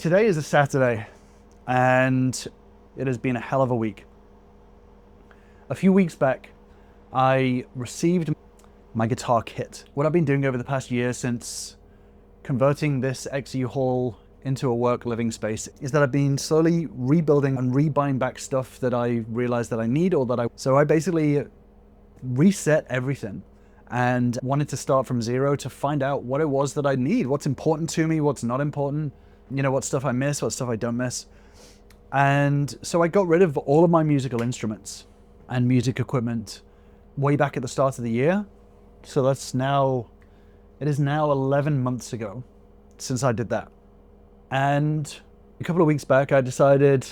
Today is a Saturday, and it has been a hell of a week. A few weeks back, I received my guitar kit. What I've been doing over the past year since converting this XU Hall into a work living space is that I've been slowly rebuilding and rebuying back stuff that I realized that I need So I basically reset everything and wanted to start from zero to find out what it was that I need, what's important to me, what's not important, you know, what stuff I miss, what stuff I don't miss. And so I got rid of all of my musical instruments and music equipment way back at the start of the year. So it is now 11 months ago since I did that. And a couple of weeks back, I decided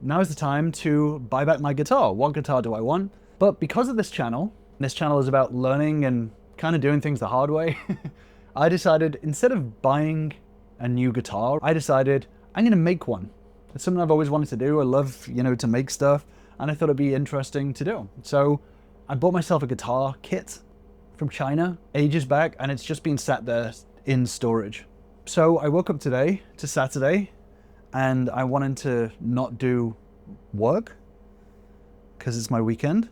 now is the time to buy back my guitar. What guitar do I want? But because of this channel is about learning and kind of doing things the hard way, I decided instead of buying a new guitar, I decided I'm going to make one. It's something I've always wanted to do. I love, to make stuff, and I thought it'd be interesting to do. So I bought myself a guitar kit from China ages back, and it's just been sat there in storage. So I woke up today to Saturday, and I wanted to not do work because it's my weekend.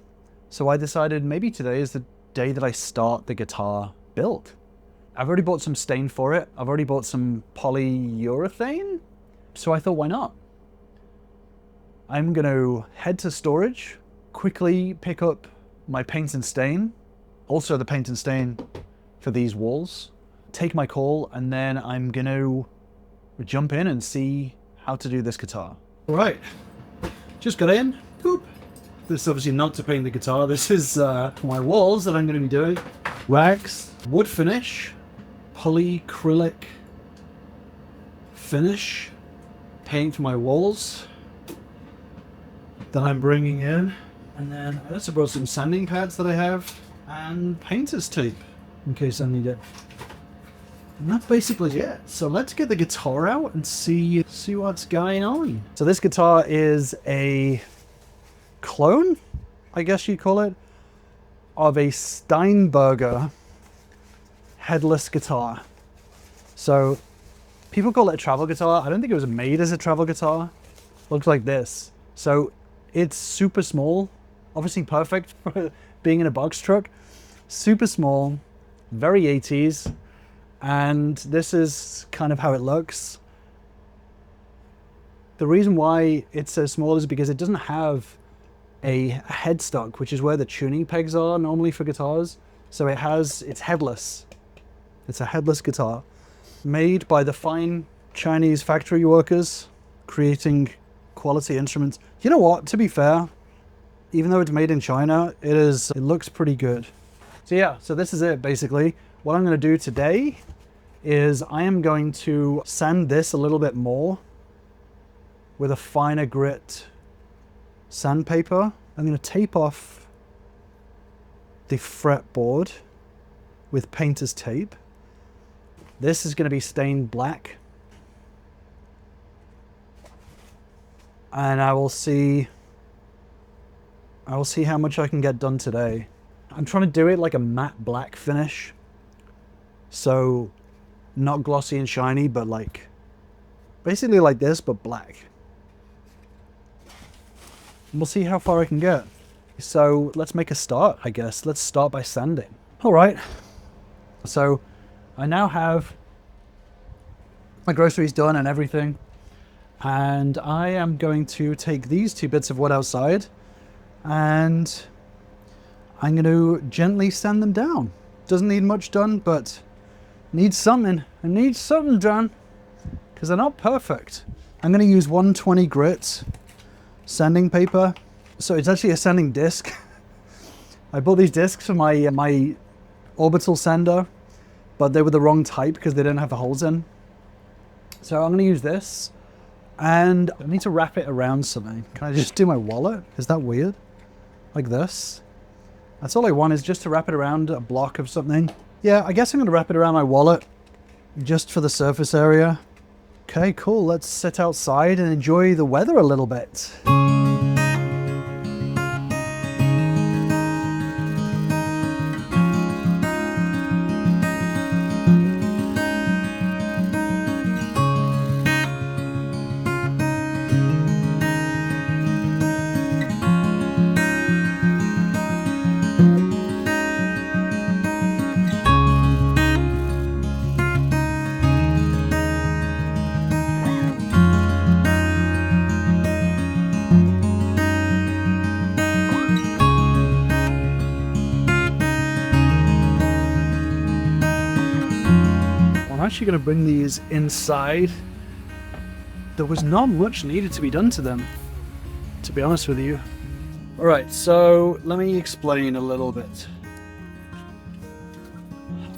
So I decided maybe today is the day that I start the guitar build. I've already bought some stain for it. I've already bought some polyurethane. So I thought, why not? I'm going to head to storage, quickly pick up my paint and stain, also the paint and stain for these walls, take my call, and then I'm going to jump in and see how to do this guitar. All right, just got in. Boop. This is obviously not to paint the guitar. This is my walls that I'm going to be doing. Wax, wood finish, polyacrylic finish, paint for my walls that I'm bringing in. And then I also brought some sanding pads that I have and painter's tape in case I need it. And that's basically it. So let's get the guitar out and see what's going on. So this guitar is a clone, I guess you'd call it, of a Steinberger headless guitar. So people call it a travel guitar. I don't think it was made as a travel guitar. Looks like this. So it's super small, obviously perfect for being in a box truck. Super small, very 80s. And this is kind of how it looks. The reason why it's so small is because it doesn't have a headstock, which is where the tuning pegs are normally for guitars. So it's headless. It's a headless guitar made by the fine Chinese factory workers creating quality instruments. You know what, to be fair, even though it's made in China, it looks pretty good. So yeah, so this is it basically. What I'm going to do today is I am going to sand this a little bit more with a finer grit sandpaper. I'm going to tape off the fretboard with painter's tape. This is going to be stained black. And I will see how much I can get done today. I'm trying to do it like a matte black finish. So not glossy and shiny, but like basically like this, but black. And we'll see how far I can get. So let's make a start, I guess. Let's start by sanding. All right. So I now have my groceries done and everything. And I am going to take these two bits of wood outside and I'm going to gently sand them down. Doesn't need much done, but needs something. I need something done because they're not perfect. I'm going to use 120 grit sanding paper. So it's actually a sanding disc. I bought these discs for my orbital sander, but they were the wrong type because they didn't have the holes in. So I'm going to use this. And I need to wrap it around something. Can I just do my wallet? Is that weird? Like this? That's all I want, is just to wrap it around a block of something. Yeah, I guess I'm going to wrap it around my wallet just for the surface area. Okay, cool. Let's sit outside and enjoy the weather a little bit. actually going to bring these inside. There was not much needed to be done to them, to be honest with you. Alright, so let me explain a little bit.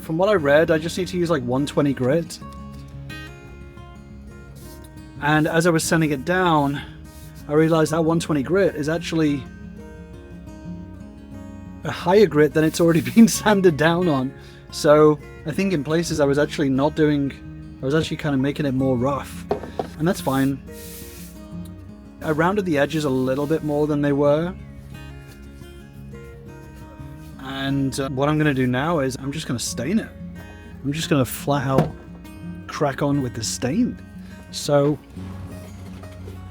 From what I read, I just need to use like 120 grit. And as I was sanding it down, I realized that 120 grit is actually a higher grit than it's already been sanded down on. So I think in places I was actually kind of making it more rough. And that's fine. I rounded the edges a little bit more than they were. And what I'm going to do now is I'm just going to stain it. I'm just going to flat out crack on with the stain. So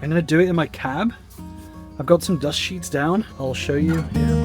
I'm going to do it in my cab. I've got some dust sheets down. I'll show you here.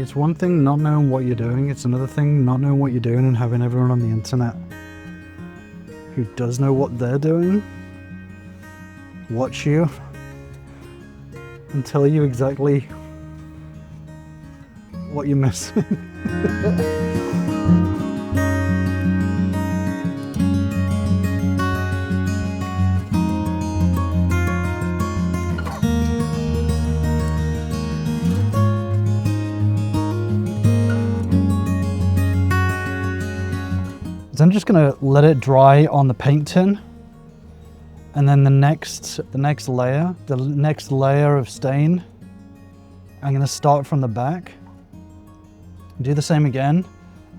It's one thing not knowing what you're doing, it's another thing not knowing what you're doing and having everyone on the internet who does know what they're doing watch you and tell you exactly what you're missing. So I'm just gonna let it dry on the paint tin, and then the next layer of stain, I'm gonna start from the back, do the same again,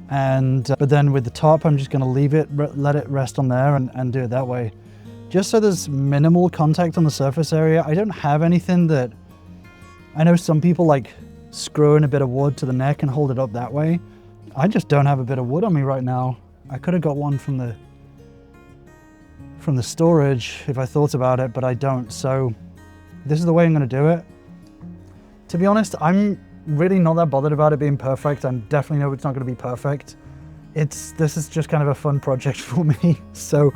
and but then with the top, I'm just gonna leave it, let it rest on there, and do it that way, just so there's minimal contact on the surface area. I don't have anything that, I know some people like screw in a bit of wood to the neck and hold it up that way. I just don't have a bit of wood on me right now. I could have got one from the storage if I thought about it, but I don't. So this is the way I'm going to do it. To be honest, I'm really not that bothered about it being perfect. I definitely know it's not going to be perfect. This is just kind of a fun project for me. So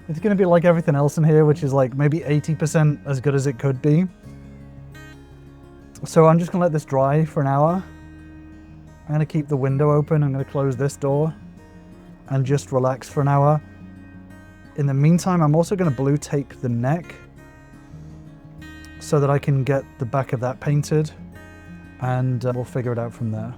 it's going to be like everything else in here, which is like maybe 80% as good as it could be. So I'm just going to let this dry for an hour. I'm going to keep the window open. I'm going to close this door and just relax for an hour. In the meantime, I'm also going to blue tape the neck so that I can get the back of that painted, and we'll figure it out from there.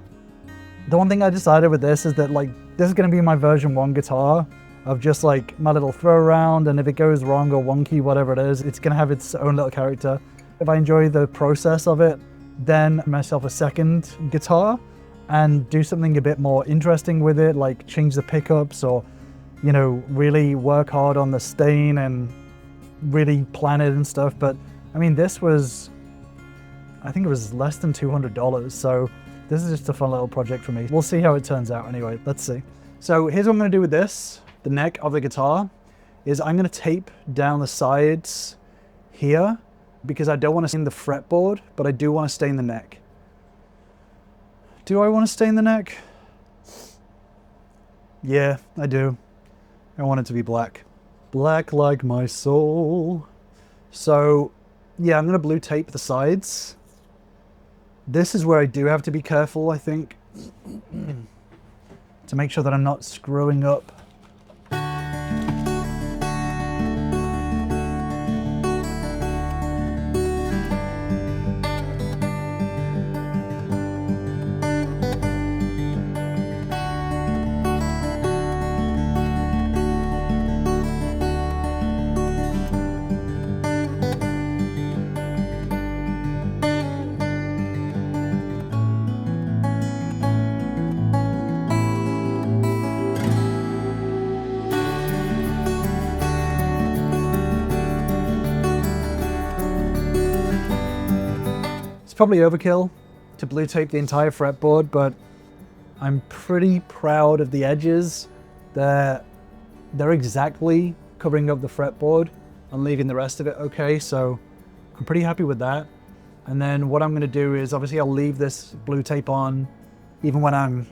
The one thing I decided with this is that like this is going to be my version 1 guitar of just like my little throw around, and if it goes wrong or wonky, whatever it is, it's going to have its own little character. If I enjoy the process of it, then myself a second guitar and do something a bit more interesting with it, like change the pickups, or, you know, really work hard on the stain and really plan it and stuff. But I mean, this was, I think it was less than $200. So this is just a fun little project for me. We'll see how it turns out anyway. Let's see. So here's what I'm going to do with this, the neck of the guitar, is I'm going to tape down the sides here because I don't want to stain the fretboard, but I do want to stain the neck. Do I want to stain the neck? Yeah, I do. I want it to be black. Black like my soul. So, yeah, I'm going to blue tape the sides. This is where I do have to be careful, I think, to make sure that I'm not screwing up. It's probably overkill to blue tape the entire fretboard, but I'm pretty proud of the edges. They're exactly covering up the fretboard and leaving the rest of it okay, so I'm pretty happy with that. And then what I'm gonna do is, obviously I'll leave this blue tape on even when I'm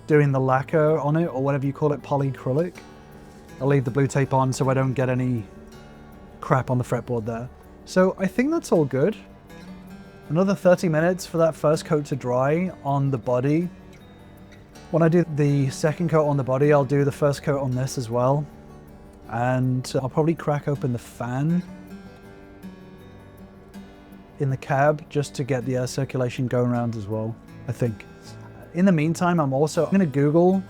doing the lacquer on it, or whatever you call it, polyacrylic. I'll leave the blue tape on so I don't get any crap on the fretboard there. So I think that's all good. Another 30 minutes for that first coat to dry on the body. When I do the second coat on the body, I'll do the first coat on this as well. And I'll probably crack open the fan in the cab just to get the air circulation going around as well, I think. In the meantime, I'm going to Google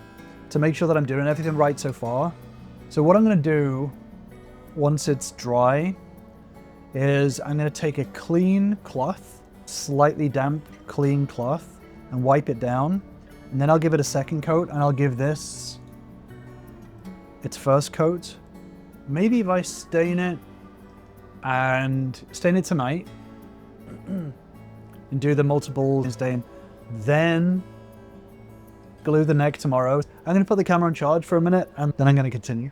to make sure that I'm doing everything right so far. So what I'm going to do once it's dry is I'm going to take a clean cloth, slightly damp, clean cloth, and wipe it down. And then I'll give it a second coat, and I'll give this its first coat. Maybe if I stain it tonight and do the multiple stain, then glue the neck tomorrow. I'm going to put the camera on charge for a minute, and then I'm going to continue.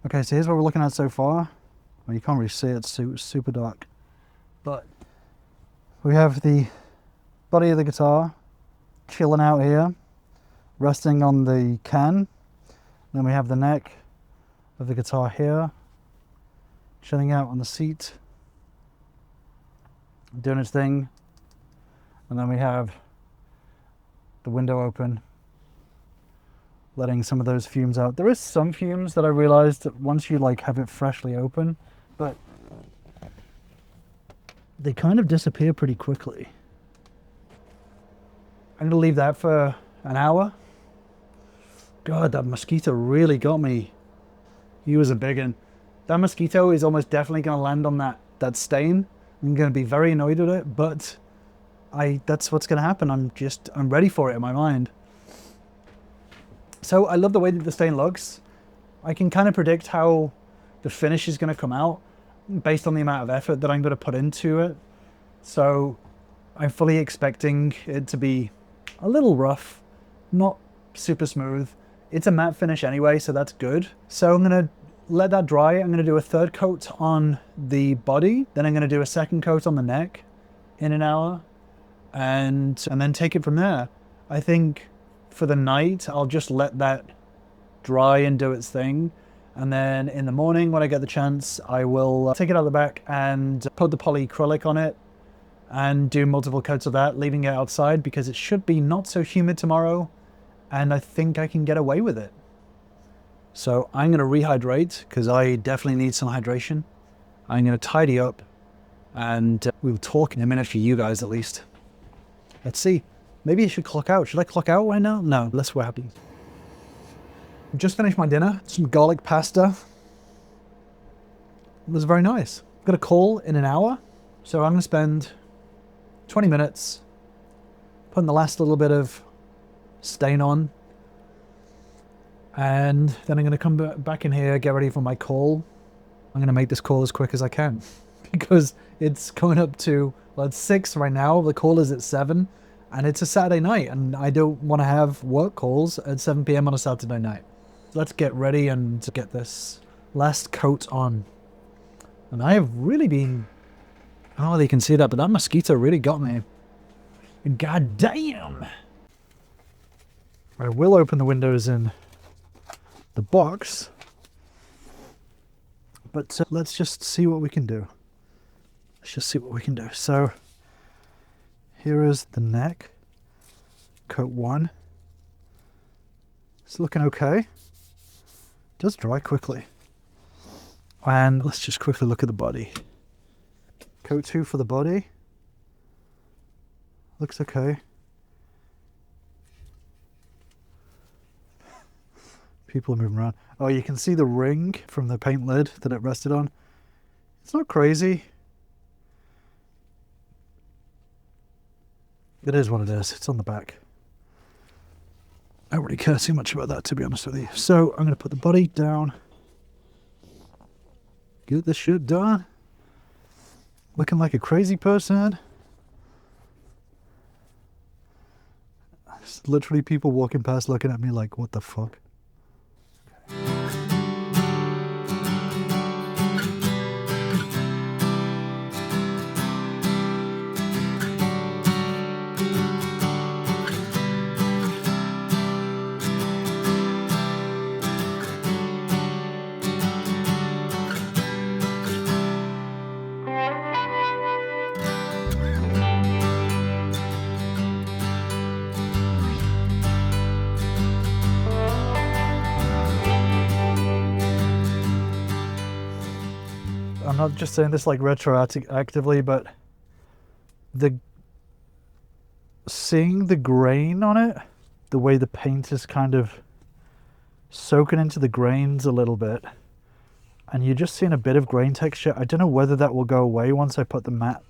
Okay, so here's what we're looking at so far. Well, you can't really see it, it's super dark. But we have the body of the guitar chilling out here, resting on the can. Then we have the neck of the guitar here, chilling out on the seat, doing its thing. And then we have the window open, letting some of those fumes out. There is some fumes that I realized that once you like have it freshly open, but they kind of disappear pretty quickly. I'm gonna leave that for an hour. God, that mosquito really got me. He was a big one. That mosquito is almost definitely gonna land on that stain. I'm gonna be very annoyed with it, but that's what's gonna happen. I'm ready for it in my mind. So I love the way that the stain looks. I can kind of predict how the finish is going to come out based on the amount of effort that I'm going to put into it. So I'm fully expecting it to be a little rough, not super smooth. It's a matte finish anyway, so that's good. So I'm going to let that dry. I'm going to do a third coat on the body. Then I'm going to do a second coat on the neck in an hour, and then take it from there. I think for the night, I'll just let that dry and do its thing. And then in the morning, when I get the chance, I will take it out the back and put the polyacrylic on it and do multiple coats of that, leaving it outside because it should be not so humid tomorrow. And I think I can get away with it. So I'm going to rehydrate because I definitely need some hydration. I'm going to tidy up, and we'll talk in a minute for you guys at least. Let's see. Maybe I should clock out. Should I clock out right now? No, let's see what happens. Just finished my dinner. Some garlic pasta. It was very nice. Got a call in an hour. So I'm going to spend 20 minutes putting the last little bit of stain on. And then I'm going to come back in here, get ready for my call. I'm going to make this call as quick as I can because it's coming up to, well, it's 6 right now. The call is at 7. And it's a Saturday night, and I don't want to have work calls at 7 p.m. on a Saturday night. So let's get ready and get this last coat on. And I have really been... Oh, they can see that, but that mosquito really got me. God damn! I will open the windows in the box. But let's just see what we can do. Let's just see what we can do. So... here is the neck, coat 1. It's looking okay. It does dry quickly. And let's just quickly look at the body. Coat 2 for the body. Looks okay. People are moving around. Oh, you can see the ring from the paint lid that it rested on. It's not crazy. It is what it is. It's on the back. I don't really care too much about that, to be honest with you. So I'm going to put the body down. Get this shit done. Looking like a crazy person. There's literally people walking past looking at me like, what the fuck? I'm not just saying this like retroactively, but seeing the grain on it, the way the paint is kind of soaking into the grains a little bit, and you're just seeing a bit of grain texture. I don't know whether that will go away once I put the matte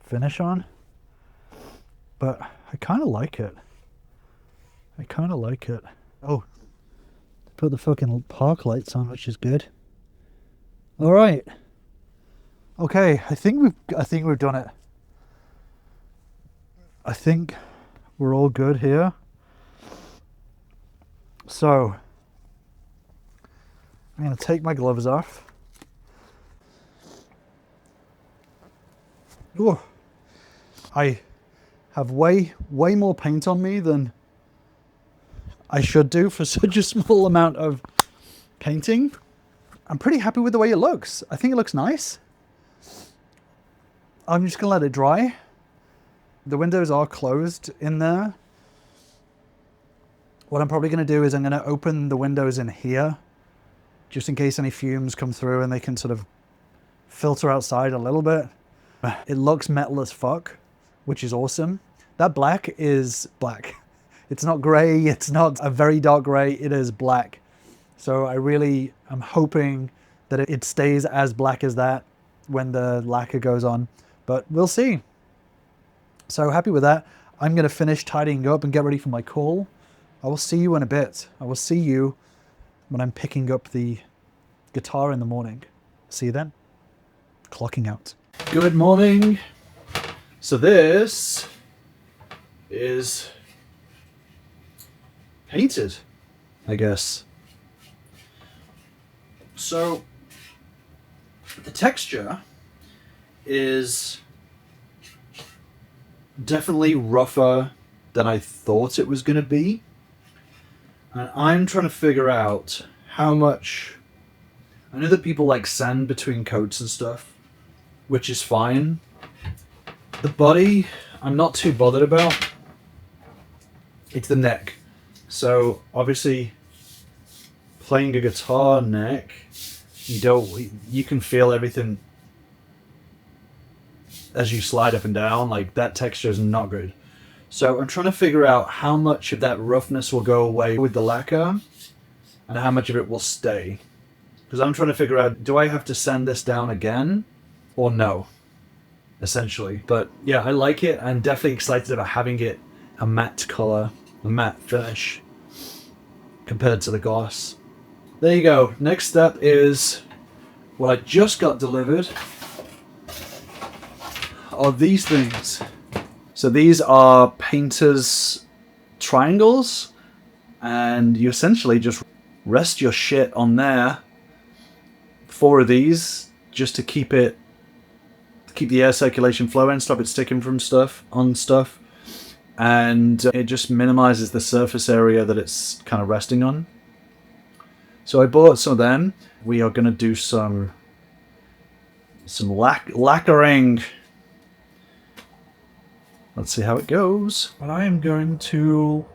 finish on, but I kind of like it. I kind of like it. Oh, put the fucking park lights on, which is good. All right. Okay, I think we've done it. I think we're all good here. So I'm going to take my gloves off. Ooh, I have way more paint on me than I should do for such a small amount of painting. I'm pretty happy with the way it looks. I think it looks nice. I'm just going to let it dry. The windows are closed in there. What I'm probably going to do is I'm going to open the windows in here, just in case any fumes come through and they can sort of filter outside a little bit. It looks metal as fuck, which is awesome. That black is black. It's not gray. It's not a very dark gray. It is black. So I really am hoping that it stays as black as that when the lacquer goes on. But we'll see. So happy with that. I'm going to finish tidying up and get ready for my call. I will see you in a bit. I will see you when I'm picking up the guitar in the morning. See you then. Clocking out. Good morning. So this is painted, I guess. So the texture is definitely rougher than I thought it was going to be. And I'm trying to figure out how much... I know that people like sand between coats and stuff, which is fine. The body, I'm not too bothered about. It's the neck. So obviously, playing a guitar neck, you can feel everything as you slide up and down. Like, that texture is not good. So I'm trying to figure out how much of that roughness will go away with the lacquer and how much of it will stay. Because I'm trying to figure out, do I have to sand this down again or no, essentially. But yeah, I like it. I'm definitely excited about having it a matte color, a matte finish compared to the gloss. There you go. Next step is what I just got delivered are these things. So these are painter's triangles, and you essentially just rest your shit on there. 4 of these just to keep the air circulation flowing, stop it sticking from stuff on stuff, and it just minimizes the surface area that it's kind of resting on. So I bought some of them. We are going to do some lacquering. Let's see how it goes. But I am going to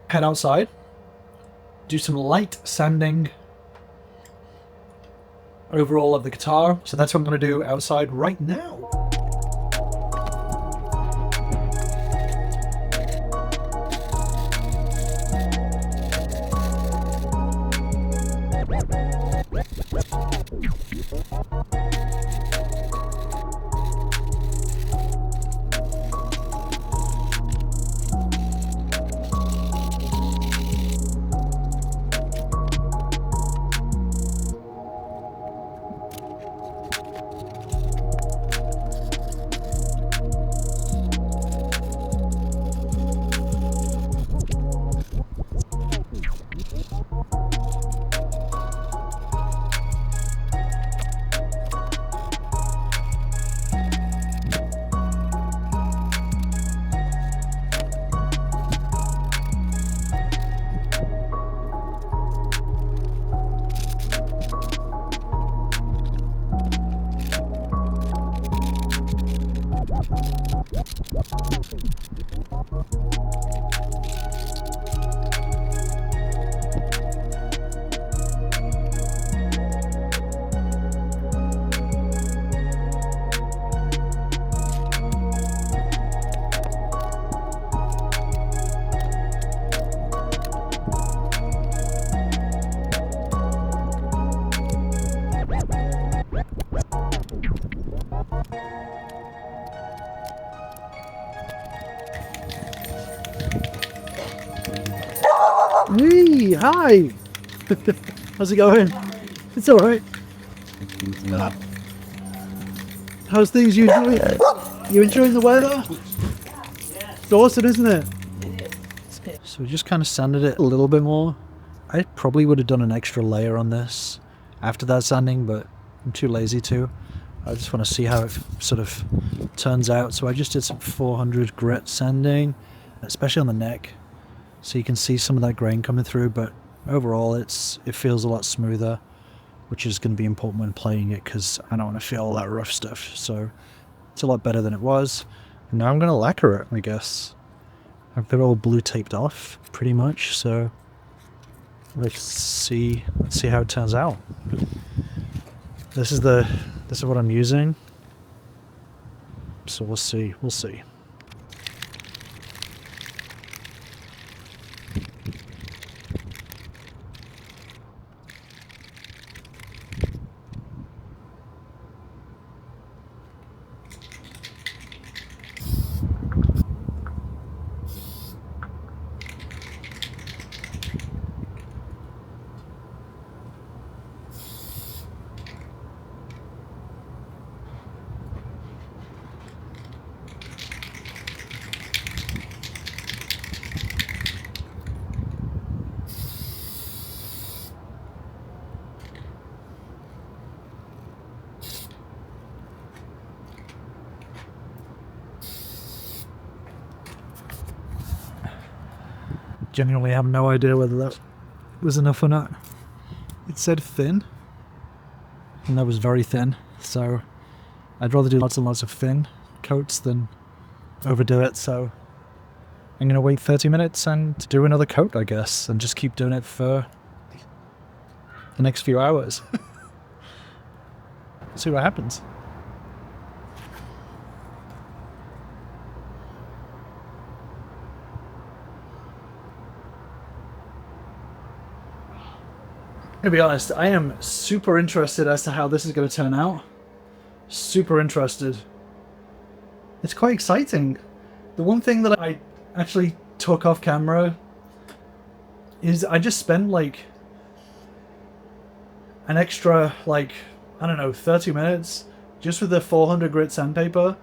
head outside, do some light sanding, overall of the guitar. So that's what I'm going to do outside right now. Hey, hi. How's it going? It's all right. How's things? You enjoying it? You enjoying the weather? It's awesome, isn't it? So we just kind of sanded it a little bit more. I probably would have done an extra layer on this after that sanding, but I'm too lazy to. I just want to see how it sort of turns out. So I just did some 400 grit sanding, especially on the neck, so you can see some of that grain coming through, but overall it feels a lot smoother, which is going to be important when playing it because I don't want to feel all that rough stuff. So it's a lot better than it was. And now I'm going to lacquer it, I guess. I've it all blue taped off pretty much, so let's see how it turns out. This is what I'm using, so we'll see. Genuinely have no idea whether that was enough or not. It said thin, and that was very thin, so I'd rather do lots and lots of thin coats than overdo it, so I'm going to wait 30 minutes and do another coat, I guess, and just keep doing it for the next few hours. See what happens. To be honest, I am super interested as to how this is going to turn out. Super interested. It's quite exciting. The one thing that I actually took off camera is I just spent like an extra, like, I don't know, 30 minutes just with the 400 grit sandpaper,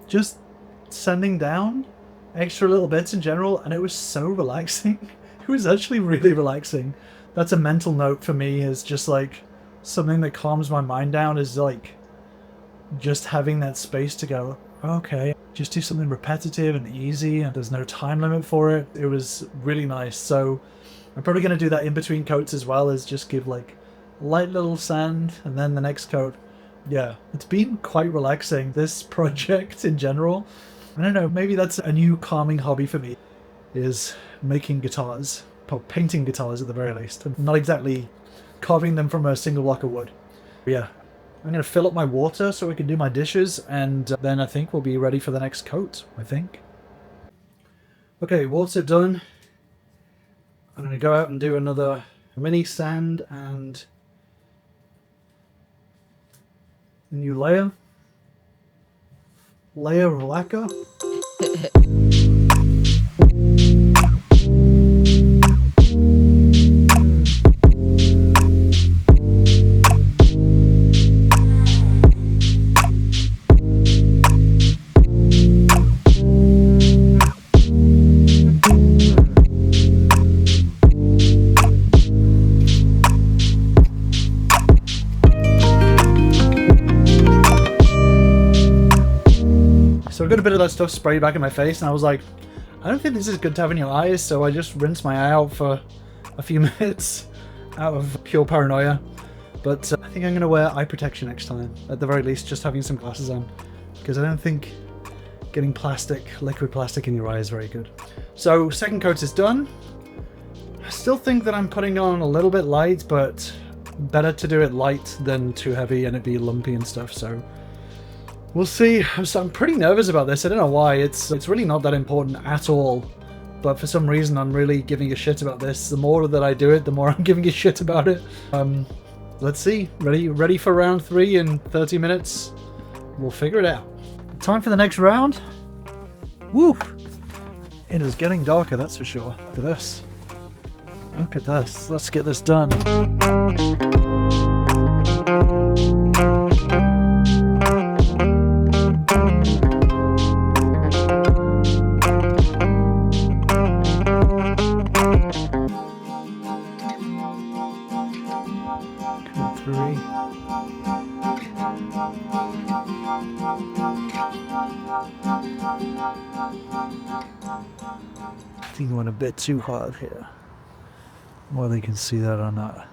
just sanding down extra little bits in general, and it was so relaxing. It was actually really relaxing. That's a mental note for me, is just like something that calms my mind down, is like just having that space to go, okay, just do something repetitive and easy, and there's no time limit for it. It was really nice. So I'm probably going to do that in between coats as well, as just give like light little sand and then the next coat. Yeah, it's been quite relaxing, this project in general. I don't know, maybe that's a new calming hobby for me, is making guitars. Or painting guitars at the very least, and not exactly carving them from a single block of wood. But yeah, I'm going to fill up my water so I can do my dishes, and then I think we'll be ready for the next coat, I think. Okay, water done. I'm going to go out and do another mini sand and a new layer. Layer of lacquer. So I got a bit of that stuff sprayed back in my face, and I was like, I don't think this is good to have in your eyes, so I just rinsed my eye out for a few minutes out of pure paranoia. But I think I'm going to wear eye protection next time, at the very least, just having some glasses on, because I don't think getting liquid plastic in your eye is very good. So second coat is done. I still think that I'm putting on a little bit light, but better to do it light than too heavy and it be lumpy and stuff, so we'll see. I'm pretty nervous about this. I don't know why. It's really not that important at all. But for some reason, I'm really giving a shit about this. The more that I do it, the more I'm giving a shit about it. Let's see. Ready for round 3 in 30 minutes. We'll figure it out. Time for the next round. Woo! It is getting darker, that's for sure. Look at this. Look at this. Let's get this done. I think I went a bit too hard here. Whether you can see that or not.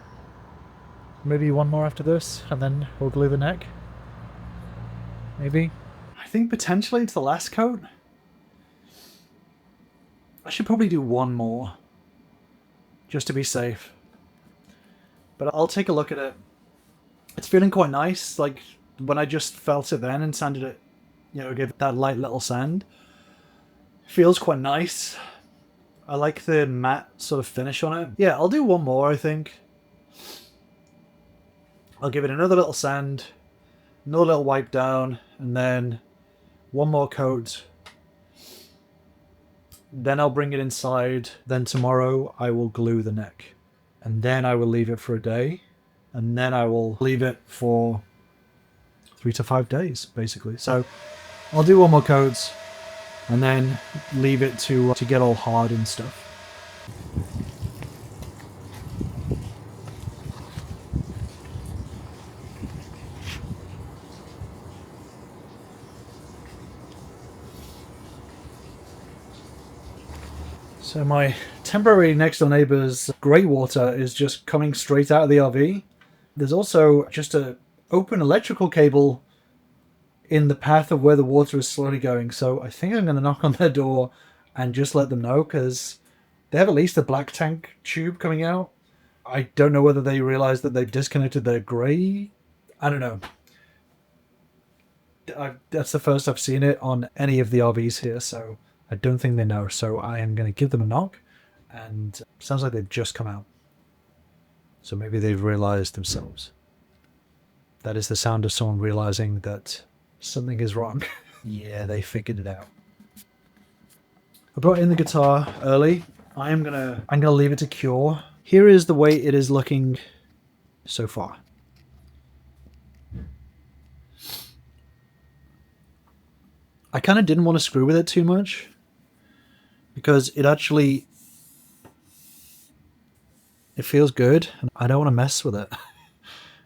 Maybe one more after this, and then we'll glue the neck. Maybe. I think potentially it's the last coat. I should probably do one more, just to be safe. But I'll take a look at it. It's feeling quite nice. Like when I just felt it then and sanded it, you know, gave it that light little sand. Feels quite nice. I like the matte sort of finish on it. Yeah, I'll do one more, I think. I'll give it another little sand, another little wipe down, and then one more coat. Then I'll bring it inside. Then tomorrow I will glue the neck. And then I will leave it for a day. And then I will leave it for 3 to 5 days, basically. So I'll do one more coat and then leave it to get all hard and stuff. So my temporary next door neighbor's grey water is just coming straight out of the RV. There's also just a open electrical cable in the path of where the water is slowly going. So I think I'm going to knock on their door and just let them know, because they have at least a black tank tube coming out. I don't know whether they realize that they've disconnected their grey. I don't know. That's the first I've seen it on any of the RVs here, so I don't think they know. So I am going to give them a knock, and sounds like they've just come out. So maybe they've realized themselves. That is the sound of someone realizing that something is wrong. Yeah, they figured it out. I brought in the guitar early. I'm gonna leave it to cure. Here is the way it is looking so far. I kind of didn't want to screw with it too much, because it feels good, and I don't want to mess with it.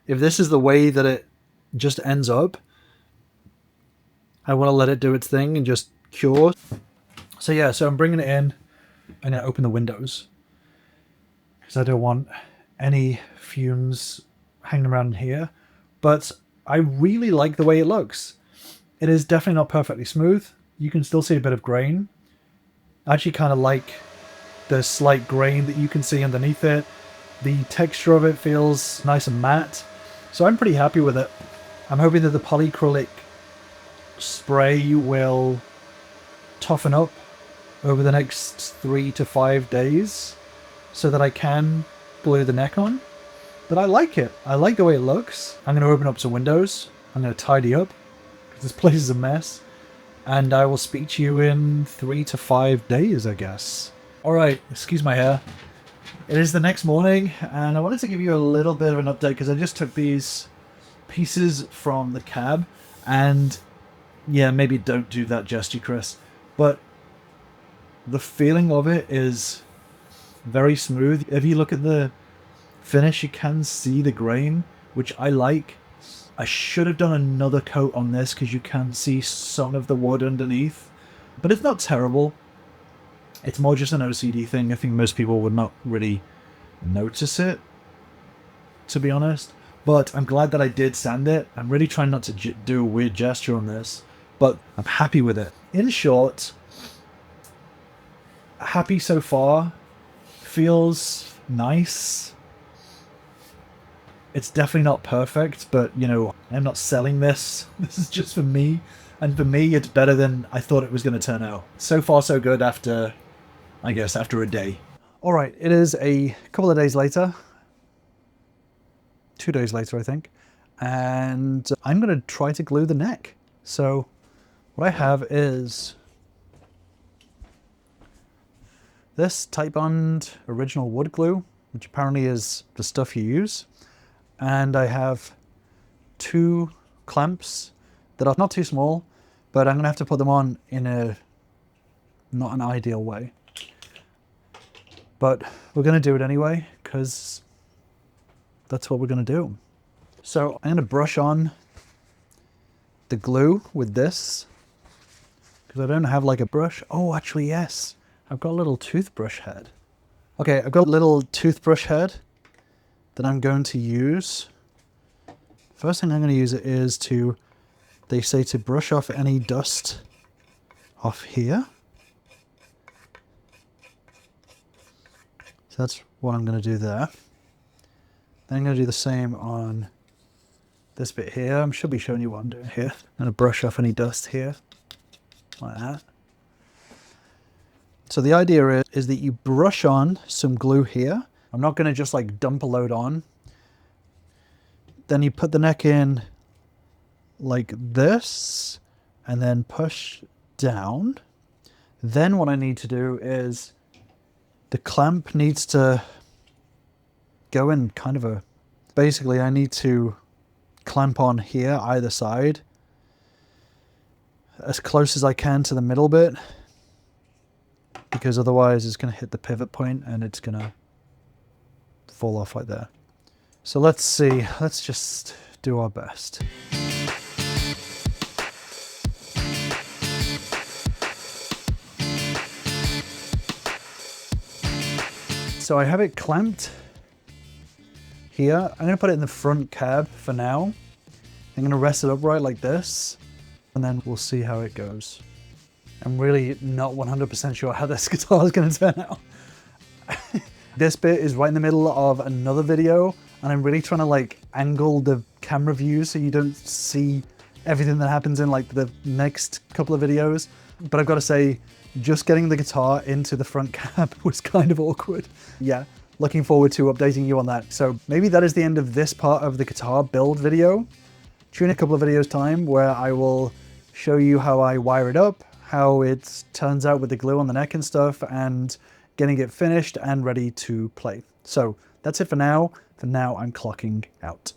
If this is the way that it just ends up, I want to let it do its thing and just cure. So yeah, so I'm bringing it in. I'm going to open the windows, because I don't want any fumes hanging around here. But I really like the way it looks. It is definitely not perfectly smooth. You can still see a bit of grain. I actually kind of like the slight grain that you can see underneath it. The texture of it feels nice and matte. So I'm pretty happy with it. I'm hoping that the polyacrylic spray will toughen up over the next 3 to 5 days so that I can glue the neck on. But I like it. I like the way it looks. I'm going to open up some windows. I'm going to tidy up because this place is a mess. And I will speak to you in 3 to 5 days, I guess. Alright, excuse my hair. It is the next morning, and I wanted to give you a little bit of an update because I just took these pieces from the cab, and yeah, maybe don't do that gesture, Chris, but the feeling of it is very smooth. If you look at the finish, you can see the grain, which I like. I should have done another coat on this because you can see some of the wood underneath, but it's not terrible. It's more just an OCD thing. I think most people would not really notice it, to be honest. But I'm glad that I did sand it. I'm really trying not to do a weird gesture on this, but I'm happy with it. In short, happy so far. Feels nice. It's definitely not perfect, but, you know, I'm not selling this. This is just for me. And for me, it's better than I thought it was going to turn out. So far, so good after, I guess, after a day. All right, it is a couple of days later. 2 days later, I think. And I'm going to try to glue the neck. So what I have is this Tite Bond original wood glue, which apparently is the stuff you use. And I have 2 clamps that are not too small, but I'm going to have to put them on in a not an ideal way. But we're going to do it anyway, because that's what we're going to do. So I'm going to brush on the glue with this, because I don't have like a brush. Oh, actually, yes. I've got a little toothbrush head. Okay, I've got a little toothbrush head that I'm going to use. First thing I'm going to use it is to, they say to brush off any dust off here. So that's what I'm going to do there. Then I'm going to do the same on this bit here. I should be showing you what I'm doing here. I'm going to brush off any dust here, like that. So the idea is that you brush on some glue here. I'm not going to just like dump a load on. Then you put the neck in like this and then push down. Then what I need to do is the clamp needs to go in kind of a, basically I need to clamp on here either side as close as I can to the middle bit, because otherwise it's going to hit the pivot point and it's going to fall off like that. So let's see, let's just do our best. So I have it clamped here. I'm going to put it in the front cab for now. I'm going to rest it upright like this, and then we'll see how it goes. I'm really not 100% sure how this guitar is going to turn out. This bit is right in the middle of another video, and I'm really trying to like angle the camera view so you don't see everything that happens in like the next couple of videos. But I've got to say, just getting the guitar into the front cab was kind of awkward. Yeah, looking forward to updating you on that. So maybe that is the end of this part of the guitar build video. Tune in a couple of videos time where I will show you how I wire it up, how it turns out with the glue on the neck and stuff, and getting it finished and ready to play. So that's it for now. For now, I'm clocking out.